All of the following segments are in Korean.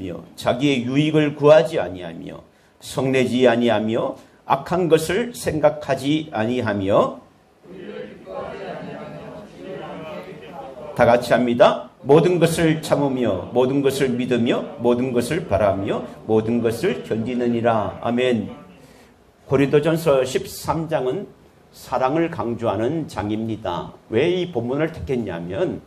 아니하며 자기의 유익을 구하지 아니하며 성내지 아니하며 악한 것을 생각하지 아니하며 다 같이 합니다. 모든 것을 참으며 모든 것을 믿으며 모든 것을 바라며 모든 것을 견디느니라. 아멘. 고린도전서 13장은 사랑을 강조하는 장입니다. 왜 이 본문을 택했냐면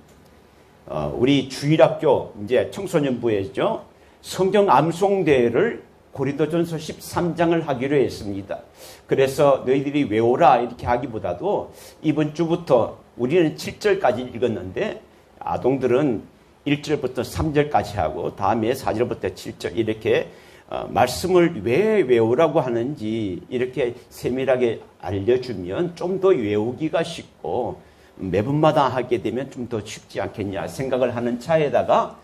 우리 주일학교 이제 청소년부에죠. 성경 암송대회를 고린도전서 13장을 하기로 했습니다. 그래서 너희들이 외워라 이렇게 하기보다도 이번 주부터 우리는 7절까지 읽었는데 아동들은 1절부터 3절까지 하고 다음에 4절부터 7절 이렇게 말씀을 왜 외우라고 하는지 이렇게 세밀하게 알려주면 좀 더 외우기가 쉽고 매번마다 하게 되면 좀 더 쉽지 않겠냐 생각을 하는 차에다가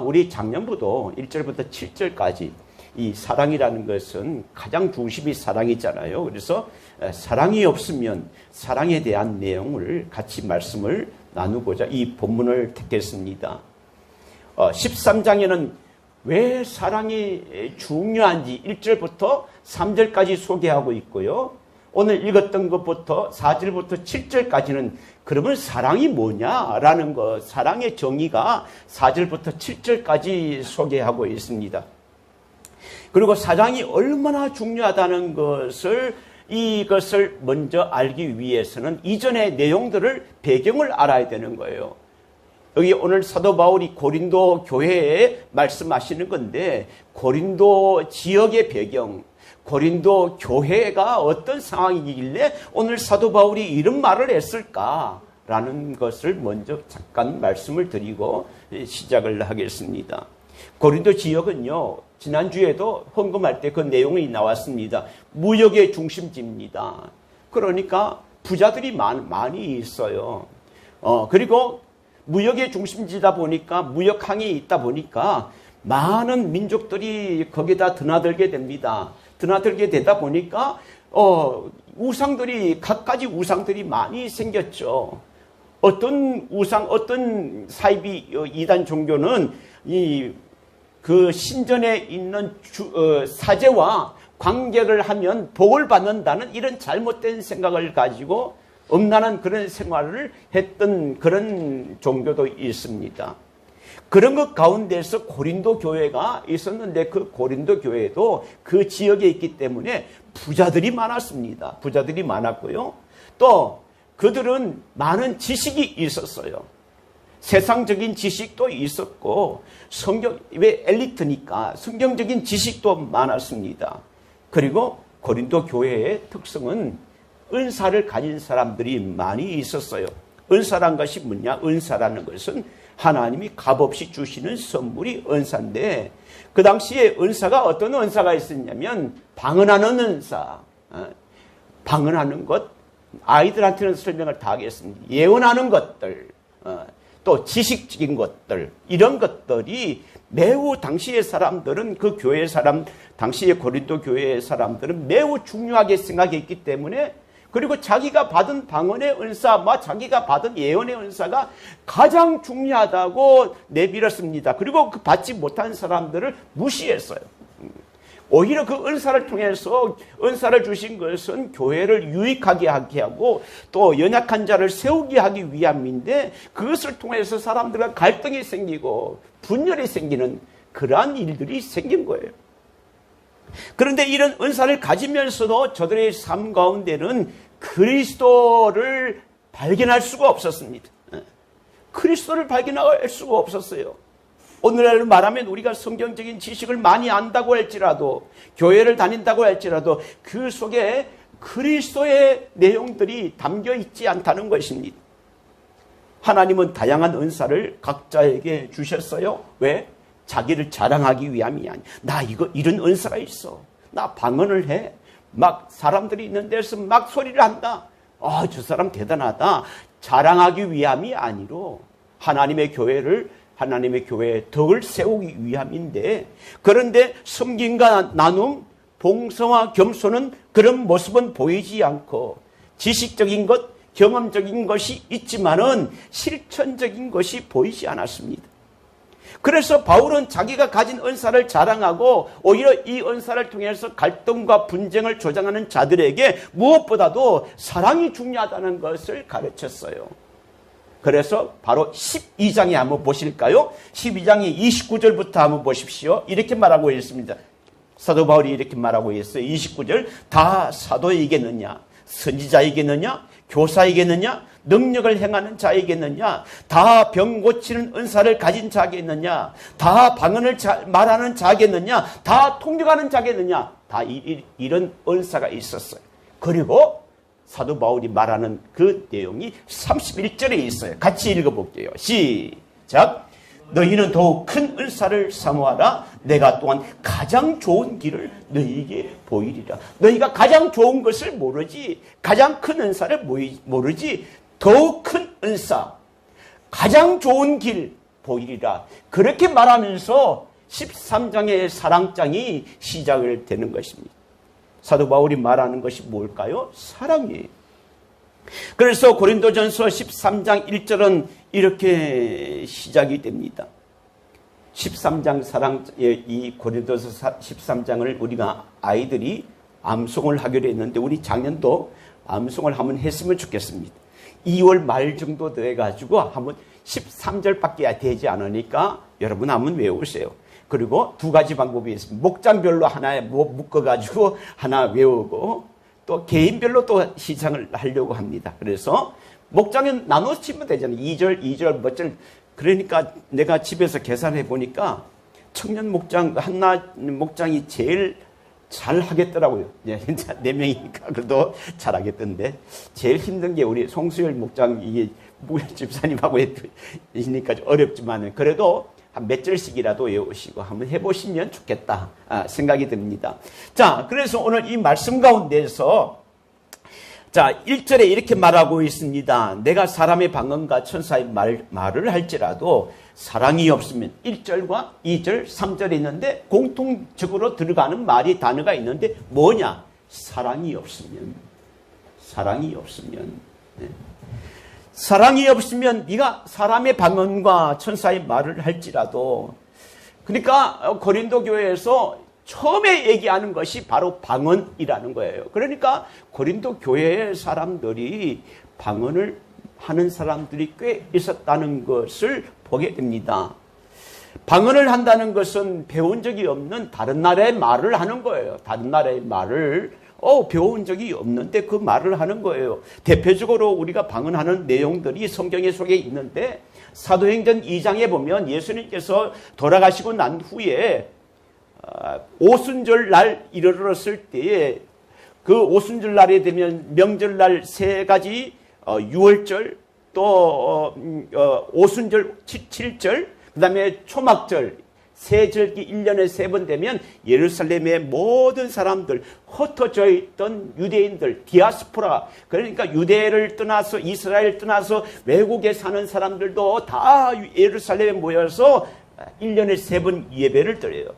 우리 작년부도 1절부터 7절까지 이 사랑이라는 것은 가장 중심이 사랑이잖아요. 그래서 사랑이 없으면 사랑에 대한 내용을 같이 말씀을 나누고자 이 본문을 택했습니다. 13장에는 왜 사랑이 중요한지 1절부터 3절까지 소개하고 있고요. 오늘 읽었던 것부터 4절부터 7절까지는 그러면 사랑이 뭐냐라는 것, 사랑의 정의가 4절부터 7절까지 소개하고 있습니다. 그리고 사랑이 얼마나 중요하다는 이것을 먼저 알기 위해서는 이전의 내용들을 배경을 알아야 되는 거예요. 여기 오늘 사도 바울이 고린도 교회에 말씀하시는 건데 고린도 지역의 배경, 고린도 교회가 어떤 상황이길래 오늘 사도 바울이 이런 말을 했을까라는 것을 먼저 잠깐 말씀을 드리고 시작을 하겠습니다. 고린도 지역은요, 지난주에도 헌금할 때 그 내용이 나왔습니다. 무역의 중심지입니다. 그러니까 부자들이 많이 있어요. 그리고 무역의 중심지다 보니까 무역항이 있다 보니까 많은 민족들이 거기다 드나들게 됩니다. 드나들게 되다 보니까 우상들이 갖가지 우상들이 많이 생겼죠. 어떤 우상, 어떤 사이비 이단 종교는 그 신전에 있는 사제와 관계를 하면 복을 받는다는 이런 잘못된 생각을 가지고 엄란한 그런 생활을 했던 그런 종교도 있습니다. 그런 것 가운데서 고린도 교회가 있었는데 그 고린도 교회도 그 지역에 있기 때문에 부자들이 많았습니다. 부자들이 많았고요. 또 그들은 많은 지식이 있었어요. 세상적인 지식도 있었고 왜 엘리트니까 성경적인 지식도 많았습니다. 그리고 고린도 교회의 특성은 은사를 가진 사람들이 많이 있었어요. 은사란 것이 뭐냐? 은사라는 것은 하나님이 값없이 주시는 선물이 은사인데 그 당시에 은사가 어떤 은사가 있었냐면 방언하는 은사, 방언하는 것, 아이들한테는 설명을 다 하겠습니다. 예언하는 것들, 또 지식적인 것들, 이런 것들이 매우 당시의 사람들은 그 교회 사람, 당시의 고린도 교회의 사람들은 매우 중요하게 생각했기 때문에 그리고 자기가 받은 방언의 은사, 자기가 받은 예언의 은사가 가장 중요하다고 내밀었습니다. 그리고 그 받지 못한 사람들을 무시했어요. 오히려 그 은사를 통해서 은사를 주신 것은 교회를 유익하게 하게 하고 또 연약한 자를 세우게 하기 위함인데 그것을 통해서 사람들과 갈등이 생기고 분열이 생기는 그러한 일들이 생긴 거예요. 그런데 이런 은사를 가지면서도 저들의 삶 가운데는 그리스도를 발견할 수가 없었습니다. 그리스도를 발견할 수가 없었어요. 오늘날 말하면 우리가 성경적인 지식을 많이 안다고 할지라도 교회를 다닌다고 할지라도 그 속에 그리스도의 내용들이 담겨 있지 않다는 것입니다. 하나님은 다양한 은사를 각자에게 주셨어요. 왜? 자기를 자랑하기 위함이 아니야. 나 이런 은사가 있어. 나 방언을 해. 막 사람들이 있는 데서 막 소리를 한다. 저 사람 대단하다. 자랑하기 위함이 아니로 하나님의 교회의 덕을 세우기 위함인데 그런데 섬김과 나눔, 봉사와 겸손은 그런 모습은 보이지 않고 지식적인 것, 경험적인 것이 있지만은 실천적인 것이 보이지 않았습니다. 그래서 바울은 자기가 가진 은사를 자랑하고 오히려 이 은사를 통해서 갈등과 분쟁을 조장하는 자들에게 무엇보다도 사랑이 중요하다는 것을 가르쳤어요. 그래서 바로 12장에 한번 보실까요? 12장의 29절부터 한번 보십시오. 이렇게 말하고 있습니다. 사도 바울이 이렇게 말하고 있어요. 29절, 다 사도이겠느냐? 선지자이겠느냐? 교사이겠느냐? 능력을 행하는 자이겠느냐? 다 병 고치는 은사를 가진 자겠느냐? 다 방언을 말하는 자겠느냐? 다 통역하는 자겠느냐? 다 이런 은사가 있었어요. 그리고 사도 바울이 말하는 그 내용이 31절에 있어요. 같이 읽어볼게요. 시작. 너희는 더욱 큰 은사를 사모하라. 내가 또한 가장 좋은 길을 너희에게 보이리라. 너희가 가장 좋은 것을 모르지, 가장 큰 은사를 모르지, 더욱 큰 은사, 가장 좋은 길 보이리라. 그렇게 말하면서 13장의 사랑장이 시작을 되는 것입니다. 사도 바울이 말하는 것이 뭘까요? 사랑이에요. 그래서 고린도전서 13장 1절은 이렇게 시작이 됩니다. 13장 이 고린도서 13장을 우리가 아이들이 암송을 하기로 했는데 우리 작년도 암송을 한번 했으면 좋겠습니다. 2월 말 정도 돼가지고 한번 13절밖에 되지 않으니까 여러분 한번 외우세요. 그리고 두 가지 방법이 있습니다. 목장별로 하나에 묶어가지고 하나 외우고 또 개인별로 또 시상을 하려고 합니다. 그래서 목장은 나눠 치면 되잖아요. 2절, 몇 절. 그러니까 내가 집에서 계산해 보니까 청년 목장, 한나 목장이 제일 잘 하겠더라고요. 4명이니까 그래도 잘 하겠던데. 제일 힘든 게 우리 송수열 목장, 이게 집사님하고 있으니까 좀 어렵지만 그래도 한 몇 절씩이라도 외우시고 한번 해보시면 좋겠다 생각이 듭니다. 자, 그래서 오늘 이 말씀 가운데서 자, 1절에 이렇게 말하고 있습니다. 내가 사람의 방언과 천사의 말을 할지라도 사랑이 없으면 1절과 2절, 3절이 있는데 공통적으로 들어가는 말이 단어가 있는데 뭐냐? 사랑이 없으면. 네. 사랑이 없으면 네가 사람의 방언과 천사의 말을 할지라도 그러니까 고린도 교회에서 처음에 얘기하는 것이 바로 방언이라는 거예요. 그러니까 고린도 교회의 사람들이 방언을 하는 사람들이 꽤 있었다는 것을 보게 됩니다. 방언을 한다는 것은 배운 적이 없는 다른 나라의 말을 하는 거예요. 다른 나라의 말을 배운 적이 없는데 그 말을 하는 거예요. 대표적으로 우리가 방언하는 내용들이 성경에 속에 있는데 사도행전 2장에 보면 예수님께서 돌아가시고 난 후에 오순절 날 이르렀을 때에 그 오순절 날이 되면 명절날 3가지 6월절 또 오순절 7절 그 다음에 초막절 세절기 1년에 3번 되면 예루살렘의 모든 사람들 흩어져 있던 유대인들 디아스포라 그러니까 유대를 떠나서 이스라엘 떠나서 외국에 사는 사람들도 다 예루살렘에 모여서 1년에 3번 예배를 드려요.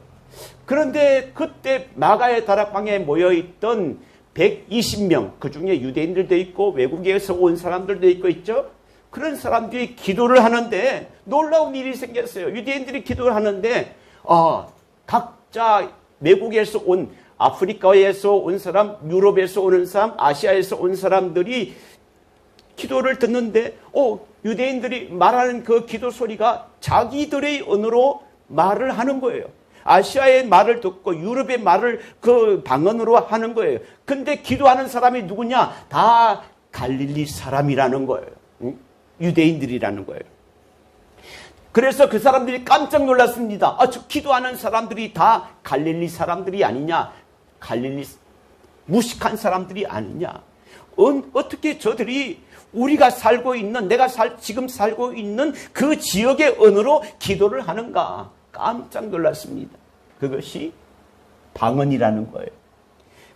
그런데 그때 마가의 다락방에 모여있던 120명 그중에 유대인들도 있고 외국에서 온 사람들도 있죠. 그런 사람들이 기도를 하는데 놀라운 일이 생겼어요. 유대인들이 기도를 하는데 각자 외국에서 온 아프리카에서 온 사람, 유럽에서 오는 사람, 아시아에서 온 사람들이 기도를 듣는데 유대인들이 말하는 그 기도 소리가 자기들의 언어로 말을 하는 거예요. 아시아의 말을 듣고 유럽의 말을 그 방언으로 하는 거예요. 근데 기도하는 사람이 누구냐? 다 갈릴리 사람이라는 거예요. 유대인들이라는 거예요. 그래서 그 사람들이 깜짝 놀랐습니다. 저 기도하는 사람들이 다 갈릴리 사람들이 아니냐? 갈릴리 무식한 사람들이 아니냐? 어떻게 저들이 우리가 살고 있는 지금 살고 있는 그 지역의 언어로 기도를 하는가? 깜짝 놀랐습니다. 그것이 방언이라는 거예요.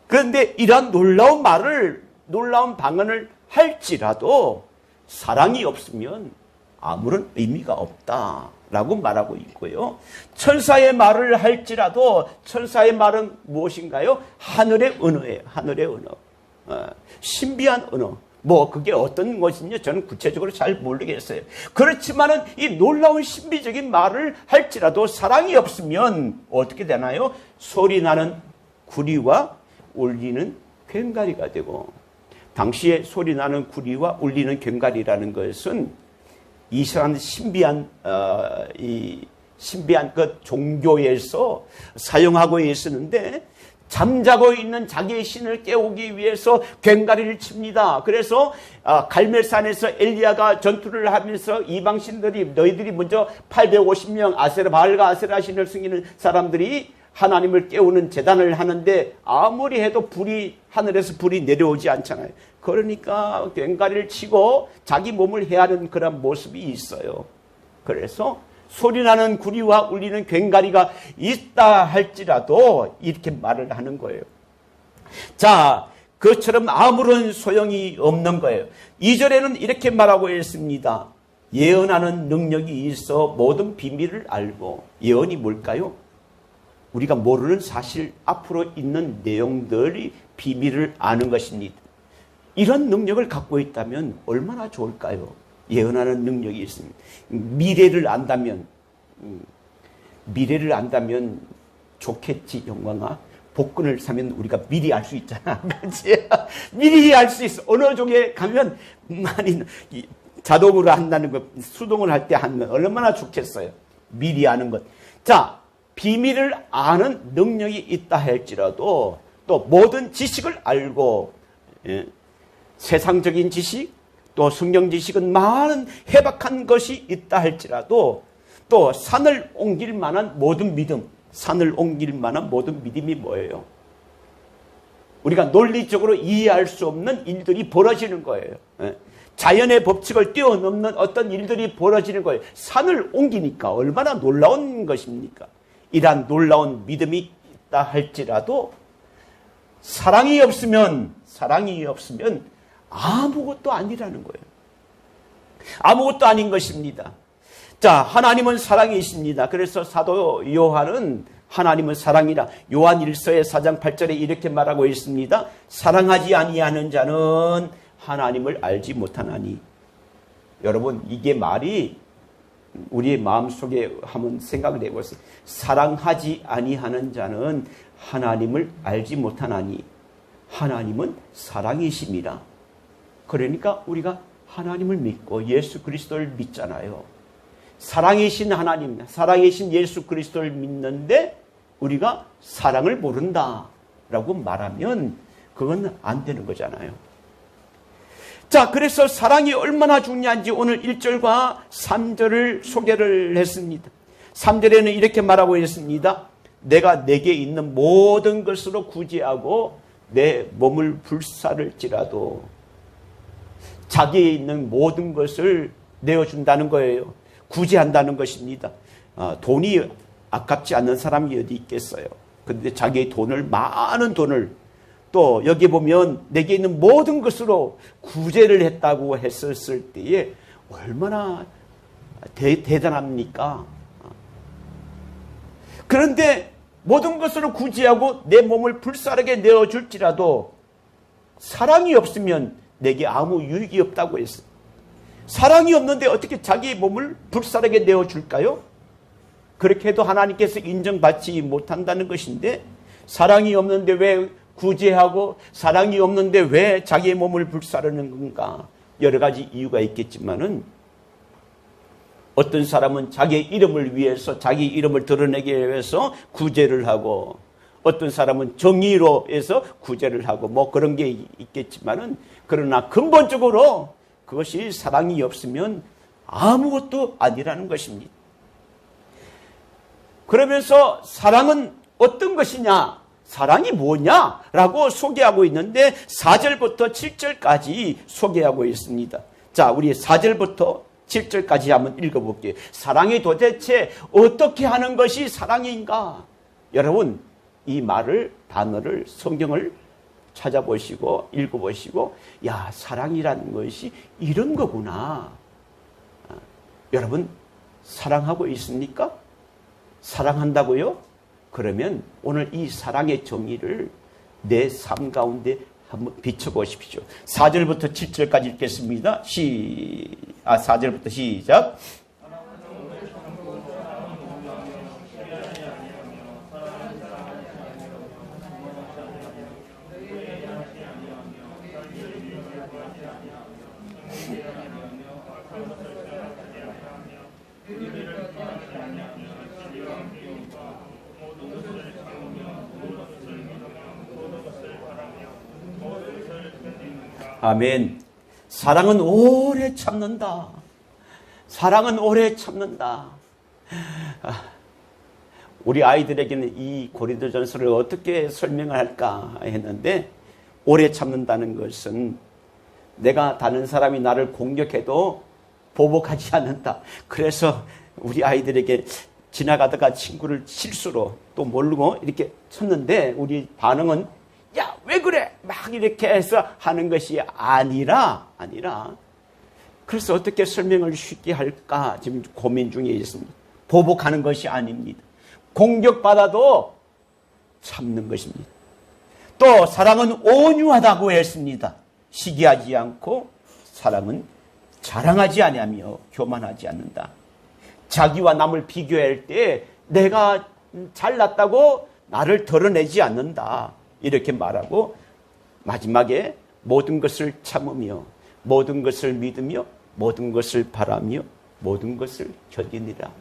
그런데 이러한 놀라운 방언을 할지라도 사랑이 없으면 아무런 의미가 없다라고 말하고 있고요. 천사의 말을 할지라도 천사의 말은 무엇인가요? 하늘의 언어예요. 하늘의 언어. 신비한 언어. 뭐 그게 어떤 것인지 저는 구체적으로 잘 모르겠어요. 그렇지만은 이 놀라운 신비적인 말을 할지라도 사랑이 없으면 어떻게 되나요? 소리 나는 구리와 울리는 괭가리가 되고, 당시에 소리 나는 구리와 울리는 괭가리라는 것은 이상한 신비한 그 종교에서 사용하고 있었는데, 잠자고 있는 자기의 신을 깨우기 위해서 괭가리를 칩니다. 그래서 갈멜산에서 엘리야가 전투를 하면서 이방신들이, 너희들이 먼저 850명 바알과 아세라 신을 숨기는 사람들이 하나님을 깨우는 제단을 하는데 아무리 해도 하늘에서 불이 내려오지 않잖아요. 그러니까 괭가리를 치고 자기 몸을 헤아는 그런 모습이 있어요. 그래서 소리나는 구리와 울리는 괭가리가 있다 할지라도 이렇게 말을 하는 거예요. 자, 그처럼 아무런 소용이 없는 거예요. 2절에는 이렇게 말하고 있습니다. 예언하는 능력이 있어 모든 비밀을 알고. 예언이 뭘까요? 우리가 모르는 사실, 앞으로 있는 내용들이 비밀을 아는 것입니다. 이런 능력을 갖고 있다면 얼마나 좋을까요? 예언하는 능력이 있습니다. 미래를 안다면 좋겠지, 영광아. 복근을 사면 우리가 미리 알 수 있잖아. 그렇지? 미리 알 수 있어. 어느 쪽에 가면 많이 자동으로 한다는 것, 수동을 할 때 하면 얼마나 좋겠어요. 미리 아는 것. 자, 비밀을 아는 능력이 있다 할지라도 또 모든 지식을 알고, 세상적인 지식, 또 성경 지식은 많은 해박한 것이 있다 할지라도 또 산을 옮길 만한 모든 믿음, 산을 옮길 만한 모든 믿음이 뭐예요? 우리가 논리적으로 이해할 수 없는 일들이 벌어지는 거예요. 자연의 법칙을 뛰어넘는 어떤 일들이 벌어지는 거예요. 산을 옮기니까 얼마나 놀라운 것입니까? 이러한 놀라운 믿음이 있다 할지라도 사랑이 없으면 아무것도 아니라는 거예요. 아무것도 아닌 것입니다. 자, 하나님은 사랑이십니다. 그래서 사도 요한은 하나님은 사랑이라 요한 1서의 4장 8절에 이렇게 말하고 있습니다. 사랑하지 아니하는 자는 하나님을 알지 못하나니. 여러분, 이게 말이 우리의 마음속에 한번 생각을 해보세요. 사랑하지 아니하는 자는 하나님을 알지 못하나니. 하나님은 사랑이십니다. 그러니까 우리가 하나님을 믿고 예수 그리스도를 믿잖아요. 사랑이신 하나님, 사랑이신 예수 그리스도를 믿는데 우리가 사랑을 모른다라고 말하면 그건 안 되는 거잖아요. 자, 그래서 사랑이 얼마나 중요한지 오늘 1절과 3절을 소개를 했습니다. 3절에는 이렇게 말하고 있습니다. 내가 내게 있는 모든 것으로 구제하고 내 몸을 불사를지라도. 자기에 있는 모든 것을 내어준다는 거예요. 구제한다는 것입니다. 돈이 아깝지 않는 사람이 어디 있겠어요. 그런데 자기의 돈을, 많은 돈을, 또 여기 보면 내게 있는 모든 것으로 구제를 했다고 했었을 때에 얼마나 대단합니까? 그런데 모든 것으로 구제하고 내 몸을 불사르게 내어줄지라도 사랑이 없으면 내게 아무 유익이 없다고 했어요. 사랑이 없는데 어떻게 자기 몸을 불사르게 내어줄까요? 그렇게 해도 하나님께서 인정받지 못한다는 것인데, 사랑이 없는데 왜 구제하고 사랑이 없는데 왜 자기의 몸을 불사르는 건가? 여러 가지 이유가 있겠지만은, 어떤 사람은 자기의 이름을 위해서, 자기 이름을 드러내기 위해서 구제를 하고, 어떤 사람은 정의로 해서 구제를 하고, 뭐 그런 게 있겠지만은, 그러나 근본적으로 그것이 사랑이 없으면 아무것도 아니라는 것입니다. 그러면서 사랑은 어떤 것이냐, 사랑이 뭐냐 라고 소개하고 있는데 4절부터 7절까지 소개하고 있습니다. 자, 우리 4절부터 7절까지 한번 읽어볼게요. 사랑이 도대체 어떻게 하는 것이 사랑인가? 여러분, 이 말을, 단어를, 성경을 찾아보시고 읽어보시고, 야, 사랑이라는 것이 이런 거구나. 여러분, 사랑하고 있습니까? 사랑한다고요? 그러면 오늘 이 사랑의 정의를 내 삶 가운데 한번 비춰보십시오. 4절부터 7절까지 읽겠습니다. 4절부터 시작. 아멘. 사랑은 오래 참는다. 사랑은 오래 참는다. 우리 아이들에게는 이 고린도전서를 어떻게 설명을 할까 했는데, 오래 참는다는 것은 내가 다른 사람이 나를 공격해도 보복하지 않는다. 그래서 우리 아이들에게 지나가다가 친구를 실수로 또 모르고 이렇게 쳤는데 우리 반응은 야, 왜 그래? 막 이렇게 해서 하는 것이 아니라 그래서 어떻게 설명을 쉽게 할까 지금 고민 중에 있습니다. 보복하는 것이 아닙니다. 공격받아도 참는 것입니다. 또 사랑은 온유하다고 했습니다. 시기하지 않고 사랑은 자랑하지 아니하며 교만하지 않는다. 자기와 남을 비교할 때 내가 잘났다고 나를 드러내지 않는다. 이렇게 말하고 마지막에 모든 것을 참으며 모든 것을 믿으며 모든 것을 바라며 모든 것을 견디니라.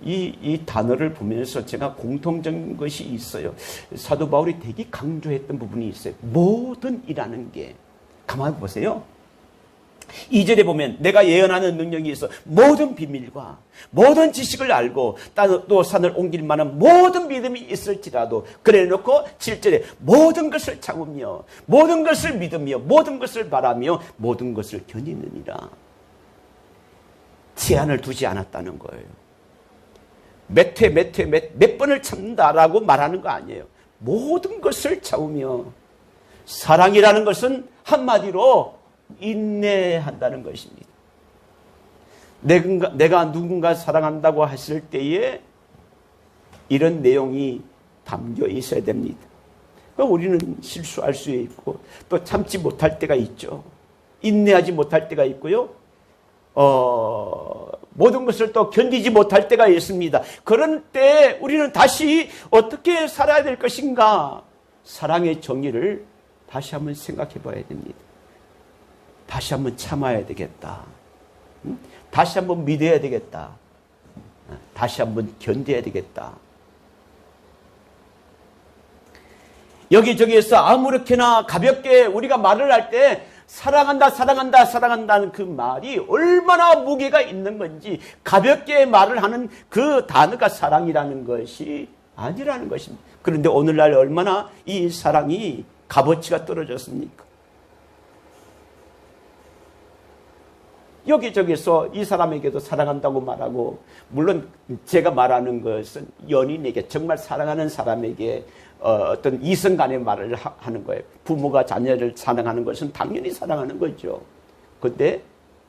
이 단어를 보면서 제가 공통적인 것이 있어요. 사도 바울이 되게 강조했던 부분이 있어요. 모든이라는 게 가만히 보세요. 2절에 보면 내가 예언하는 능력이 있어 모든 비밀과 모든 지식을 알고 또 산을 옮길 만한 모든 믿음이 있을지라도 그래 놓고 7절에 모든 것을 참으며 모든 것을 믿으며 모든 것을 바라며 모든 것을 견디느니라. 제한을 두지 않았다는 거예요. 몇 번을 참는다라고 말하는 거 아니에요. 모든 것을 참으며 사랑이라는 것은 한마디로 인내한다는 것입니다. 내가 누군가 사랑한다고 했을 때에 이런 내용이 담겨 있어야 됩니다. 우리는 실수할 수 있고 또 참지 못할 때가 있죠. 인내하지 못할 때가 있고요. 모든 것을 또 견디지 못할 때가 있습니다. 그런 때 우리는 다시 어떻게 살아야 될 것인가? 사랑의 정의를 다시 한번 생각해 봐야 됩니다. 다시 한번 참아야 되겠다. 다시 한번 믿어야 되겠다. 다시 한번 견뎌야 되겠다. 여기저기에서 아무렇게나 가볍게 우리가 말을 할 때 사랑한다, 사랑한다, 사랑한다는 그 말이 얼마나 무게가 있는 건지 가볍게 말을 하는 그 단어가 사랑이라는 것이 아니라는 것입니다. 그런데 오늘날 얼마나 이 사랑이 값어치가 떨어졌습니까? 여기저기서 이 사람에게도 사랑한다고 말하고, 물론 제가 말하는 것은 연인에게, 정말 사랑하는 사람에게 어떤 이성 간의 말을 하는 거예요. 부모가 자녀를 사랑하는 것은 당연히 사랑하는 거죠. 근데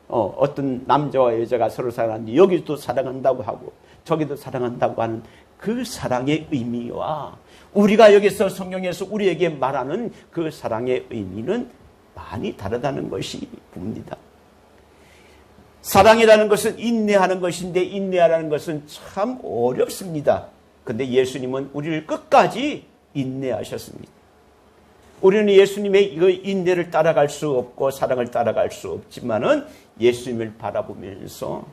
어떤 남자와 여자가 서로 사랑하는데 여기도 사랑한다고 하고 저기도 사랑한다고 하는 그 사랑의 의미와 우리가 여기서 성경에서 우리에게 말하는 그 사랑의 의미는 많이 다르다는 것이 봅니다. 사랑이라는 것은 인내하는 것인데 인내하라는 것은 참 어렵습니다. 근데 예수님은 우리를 끝까지 인내하셨습니다. 우리는 예수님의 이 인내를 따라갈 수 없고 사랑을 따라갈 수 없지만은 예수님을 바라보면서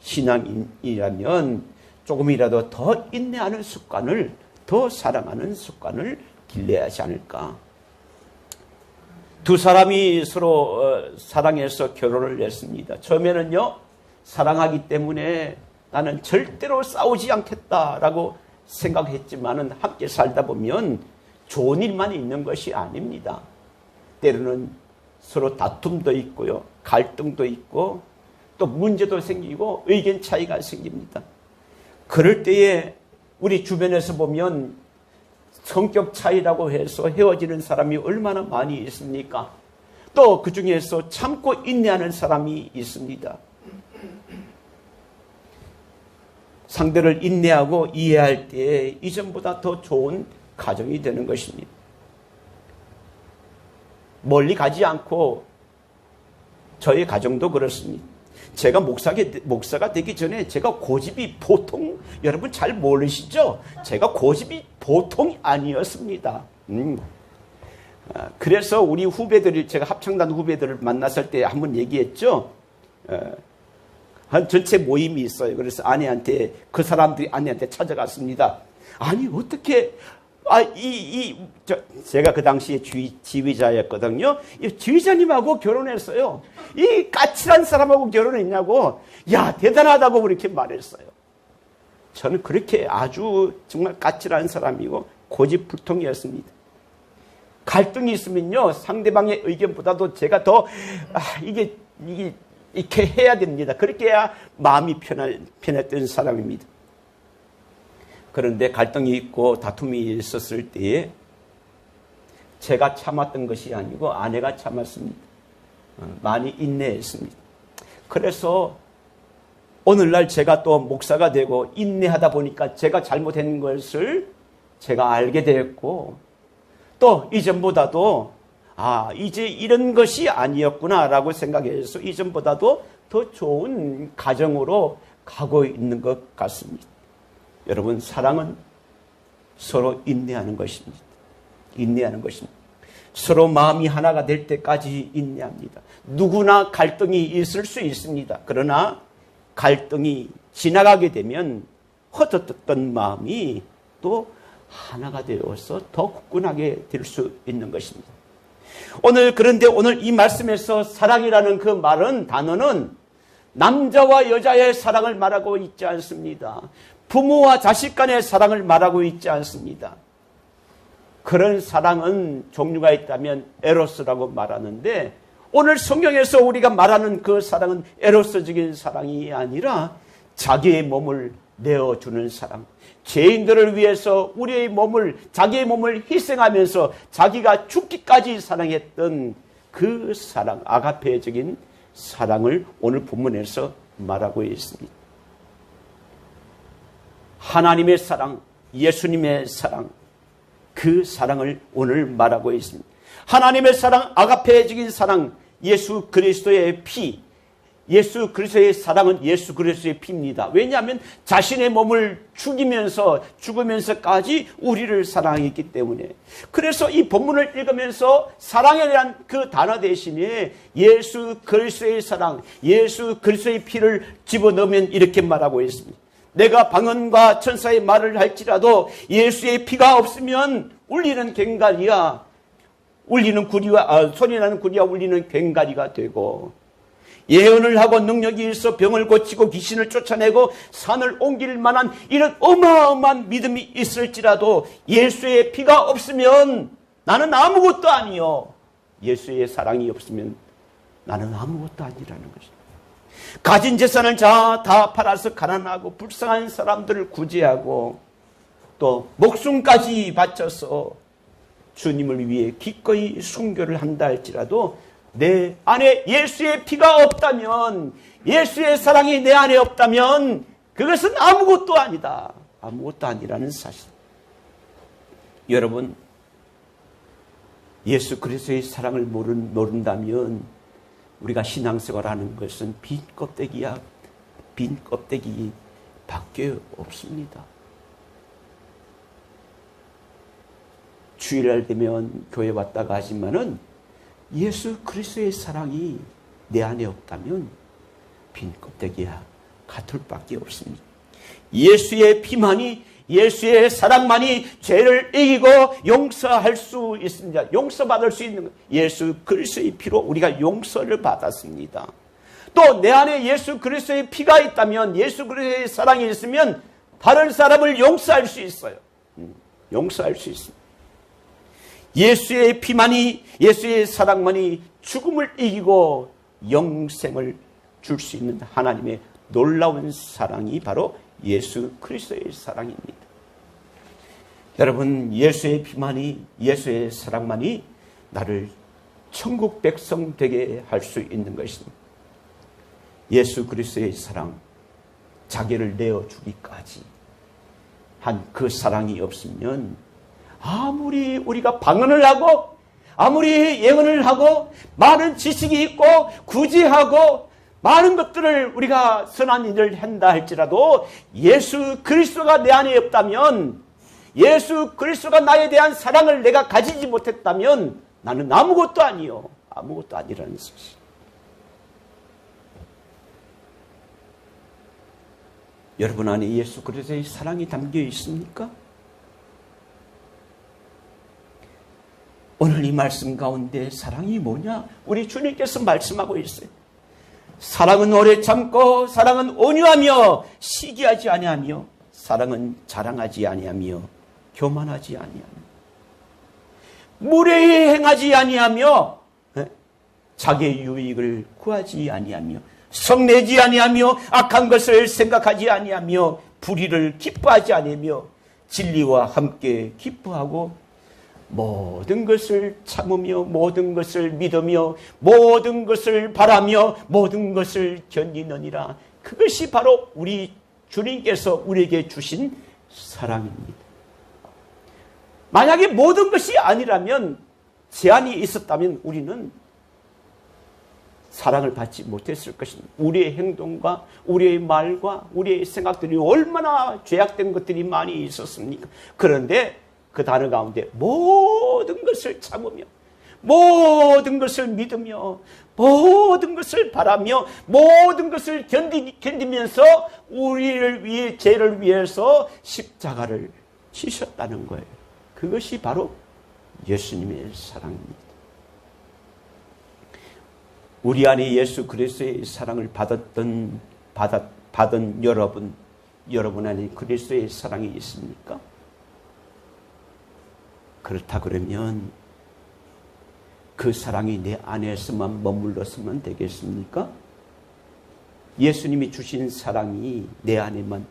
신앙인이라면 조금이라도 더 인내하는 습관을, 더 사랑하는 습관을 길러야 하지 않을까. 두 사람이 서로 사랑해서 결혼을 했습니다. 처음에는요, 사랑하기 때문에 나는 절대로 싸우지 않겠다라고 생각했지만은 함께 살다 보면 좋은 일만 있는 것이 아닙니다. 때로는 서로 다툼도 있고요, 갈등도 있고, 또 문제도 생기고 의견 차이가 생깁니다. 그럴 때에 우리 주변에서 보면 성격 차이라고 해서 헤어지는 사람이 얼마나 많이 있습니까? 또 그 중에서 참고 인내하는 사람이 있습니다. 상대를 인내하고 이해할 때 이전보다 더 좋은 가정이 되는 것입니다. 멀리 가지 않고 저의 가정도 그렇습니다. 제가 목사가 되기 전에 제가 고집이 보통, 여러분 잘 모르시죠? 제가 고집이 보통이 아니었습니다. 그래서 우리 후배들이, 제가 합창단 후배들을 만났을 때 한번 얘기했죠. 한 전체 모임이 있어요. 그래서 그 사람들이 아내한테 찾아갔습니다. 아니, 어떻게, 제가 그 당시에 지휘자였거든요. 이 지휘자님하고 결혼했어요. 이 까칠한 사람하고 결혼했냐고. 야, 대단하다고 그렇게 말했어요. 저는 그렇게 아주 정말 까칠한 사람이고 고집불통이었습니다. 갈등이 있으면요, 상대방의 의견보다도 제가 더, 이렇게 해야 됩니다. 그렇게 해야 마음이 편했던 사람입니다. 그런데 갈등이 있고 다툼이 있었을 때에 제가 참았던 것이 아니고 아내가 참았습니다. 많이 인내했습니다. 그래서 오늘날 제가 또 목사가 되고 인내하다 보니까 제가 잘못한 것을 제가 알게 되었고, 또 이전보다도 이제 이런 것이 아니었구나라고 생각해서 이전보다도 더 좋은 가정으로 가고 있는 것 같습니다. 여러분, 사랑은 서로 인내하는 것입니다. 인내하는 것입니다. 서로 마음이 하나가 될 때까지 인내합니다. 누구나 갈등이 있을 수 있습니다. 그러나 갈등이 지나가게 되면 헛헛했던 마음이 또 하나가 되어서 더 굳건하게 될 수 있는 것입니다. 그런데 오늘 이 말씀에서 사랑이라는 그 단어는 남자와 여자의 사랑을 말하고 있지 않습니다. 부모와 자식 간의 사랑을 말하고 있지 않습니다. 그런 사랑은 종류가 있다면 에로스라고 말하는데, 오늘 성경에서 우리가 말하는 그 사랑은 에로스적인 사랑이 아니라 자기의 몸을 내어주는 사랑, 죄인들을 위해서 자기의 몸을 희생하면서 자기가 죽기까지 사랑했던 그 사랑, 아가페적인 사랑을 오늘 본문에서 말하고 있습니다. 하나님의 사랑, 예수님의 사랑, 그 사랑을 오늘 말하고 있습니다. 하나님의 사랑, 아가페적인 사랑, 예수 그리스도의 피, 예수 그리스도의 사랑은 예수 그리스도의 피입니다. 왜냐하면 자신의 몸을 죽으면서까지 우리를 사랑했기 때문에. 그래서 이 본문을 읽으면서 사랑에 대한 그 단어 대신에 예수 그리스도의 사랑, 예수 그리스도의 피를 집어넣으면 이렇게 말하고 있습니다. 내가 방언과 천사의 말을 할지라도 예수의 피가 없으면 울리는 괭가리야, 소리나는 구리와 울리는 괭가리가 되고, 예언을 하고 능력이 있어 병을 고치고 귀신을 쫓아내고 산을 옮길 만한 이런 어마어마한 믿음이 있을지라도 예수의 피가 없으면 나는 아무것도 아니요. 예수의 사랑이 없으면 나는 아무것도 아니라는 것입니다. 가진 재산을 다 팔아서 가난하고 불쌍한 사람들을 구제하고 또 목숨까지 바쳐서 주님을 위해 기꺼이 순교를 한다 할지라도 내 안에 예수의 피가 없다면, 예수의 사랑이 내 안에 없다면 그것은 아무것도 아니다. 아무것도 아니라는 사실. 여러분, 예수 그리스도의 사랑을 모른다면 우리가 신앙생활 하는 것은 빈 껍데기야. 빈 껍데기밖에 없습니다. 주일날 되면 교회 왔다가 하지만은 예수 그리스도의 사랑이 내 안에 없다면 빈 껍데기야 같을 밖에 없습니다. 예수의 피만이, 예수의 사랑만이 죄를 이기고 용서할 수 있습니다. 용서받을 수 있는 것. 예수 그리스도의 피로 우리가 용서를 받았습니다. 또 내 안에 예수 그리스도의 피가 있다면, 예수 그리스도의 사랑이 있으면 다른 사람을 용서할 수 있어요. 용서할 수 있습니다. 예수의 피만이, 예수의 사랑만이 죽음을 이기고 영생을 줄 수 있는 하나님의 놀라운 사랑이 바로 예수 그리스도의 사랑입니다. 여러분, 예수의 피만이, 예수의 사랑만이 나를 천국 백성 되게 할 수 있는 것입니다. 예수 그리스도의 사랑, 자기를 내어주기까지 한 그 사랑이 없으면 아무리 우리가 방언을 하고 아무리 예언을 하고 많은 지식이 있고 구제하고 많은 것들을 우리가 선한 일을 한다 할지라도 예수 그리스도가 내 안에 없다면, 예수 그리스도가 나에 대한 사랑을 내가 가지지 못했다면 나는 아무것도 아니요, 아무것도 아니라는 사실. 여러분 안에 예수 그리스도의 사랑이 담겨 있습니까? 오늘 이 말씀 가운데 사랑이 뭐냐? 우리 주님께서 말씀하고 있어요. 사랑은 오래 참고, 사랑은 온유하며 시기하지 아니하며, 사랑은 자랑하지 아니하며 교만하지 아니하며, 무례히 행하지 아니하며, 자기의 유익을 구하지 아니하며, 성내지 아니하며, 악한 것을 생각하지 아니하며, 불의를 기뻐하지 아니하며, 진리와 함께 기뻐하고, 모든 것을 참으며, 모든 것을 믿으며, 모든 것을 바라며, 모든 것을 견디느니라. 그것이 바로 우리 주님께서 우리에게 주신 사랑입니다. 만약에 모든 것이 아니라면, 제한이 있었다면 우리는 사랑을 받지 못했을 것입니다. 우리의 행동과 우리의 말과 우리의 생각들이 얼마나 죄악된 것들이 많이 있었습니까? 그런데 그 단어 가운데 모든 것을 참으며, 모든 것을 믿으며, 모든 것을 바라며, 모든 것을 견디면서 우리를 위해, 죄를 위해서 십자가를 지셨다는 거예요. 그것이 바로 예수님의 사랑입니다. 우리 안에 예수 그리스도의 사랑을 받은 여러분 안에 그리스도의 사랑이 있습니까? 그렇다 그러면 그 사랑이 내 안에서만 머물렀으면 되겠습니까? 예수님이 주신 사랑이 내 안에만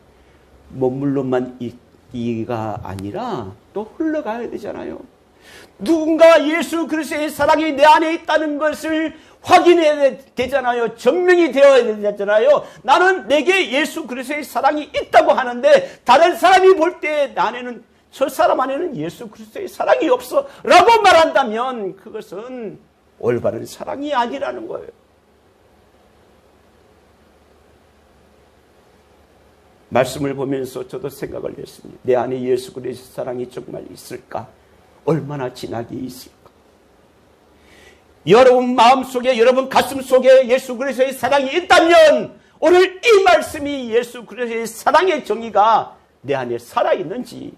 머물러만 있기가 아니라 또 흘러가야 되잖아요. 누군가 예수 그리스도의 사랑이 내 안에 있다는 것을 확인해야 되잖아요. 증명이 되어야 되잖아요. 나는 내게 예수 그리스도의 사랑이 있다고 하는데 다른 사람이 볼 때 내 안에는, 저 사람 안에는 예수 그리스도의 사랑이 없어 라고 말한다면 그것은 올바른 사랑이 아니라는 거예요. 말씀을 보면서 저도 생각을 했습니다. 내 안에 예수 그리스도의 사랑이 정말 있을까? 얼마나 진하게 있을까? 여러분 마음속에, 여러분 가슴속에 예수 그리스도의 사랑이 있다면 오늘 이 말씀이 예수 그리스도의 사랑의 정의가 내 안에 살아있는지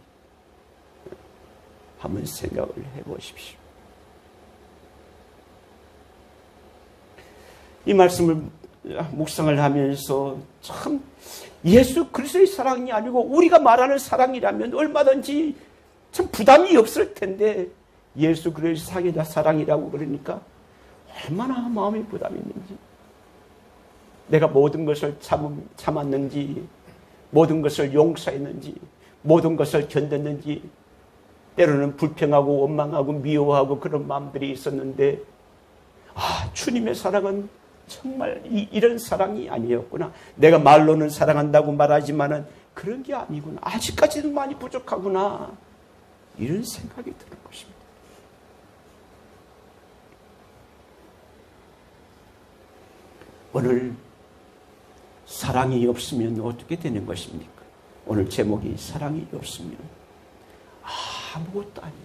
한번 생각을 해보십시오. 이 말씀을 묵상을 하면서 참 예수 그리스도의 사랑이 아니고 우리가 말하는 사랑이라면 얼마든지 참 부담이 없을 텐데, 예수 그리스도의 사랑이라고 그러니까 얼마나 마음이 부담이 있는지, 내가 모든 것을 참았는지, 모든 것을 용서했는지, 모든 것을 견뎠는지, 때로는 불평하고 원망하고 미워하고 그런 마음들이 있었는데, 주님의 사랑은 정말 이런 사랑이 아니었구나. 내가 말로는 사랑한다고 말하지만은 그런 게 아니구나. 아직까지는 많이 부족하구나. 이런 생각이 드는 것입니다. 오늘 사랑이 없으면 어떻게 되는 것입니까? 오늘 제목이 사랑이 없으면 아무것도 아니고,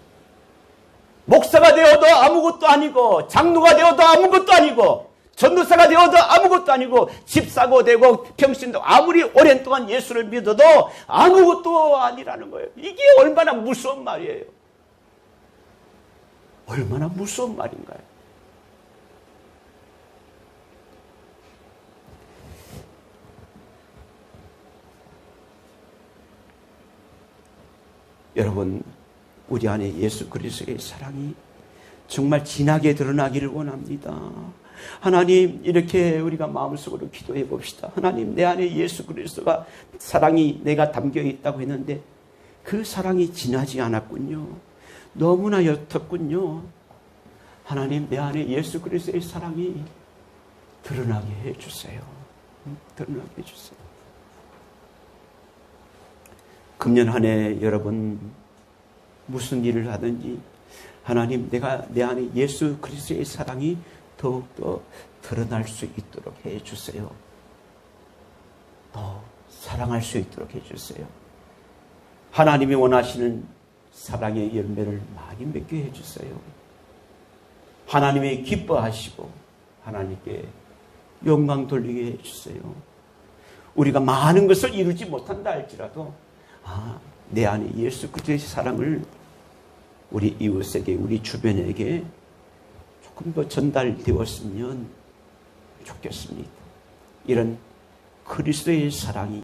목사가 되어도 아무것도 아니고, 장로가 되어도 아무것도 아니고, 전도사가 되어도 아무것도 아니고, 집사고 되고 평신도 아무리 오랜 동안 예수를 믿어도 아무것도 아니라는 거예요. 이게 얼마나 무서운 말이에요. 얼마나 무서운 말인가요? 여러분, 우리 안에 예수 그리스도의 사랑이 정말 진하게 드러나기를 원합니다. 하나님, 이렇게 우리가 마음속으로 기도해 봅시다. 하나님, 내 안에 예수 그리스도가 사랑이 내가 담겨 있다고 했는데 그 사랑이 진하지 않았군요. 너무나 옅었군요. 하나님, 내 안에 예수 그리스도의 사랑이 드러나게 해주세요. 드러나게 해주세요. 금년 한 해 여러분 무슨 일을 하든지 하나님 내가 내 안에 예수 그리스도의 사랑이 더욱더 드러날 수 있도록 해주세요. 더 사랑할 수 있도록 해주세요. 하나님이 원하시는 사랑의 열매를 많이 맺게 해주세요. 하나님이 기뻐하시고 하나님께 영광 돌리게 해주세요. 우리가 많은 것을 이루지 못한다 할지라도 내 안에 예수 그리스도의 사랑을 우리 이웃에게 우리 주변에게 조금 더 전달되었으면 좋겠습니다. 이런 그리스도의 사랑이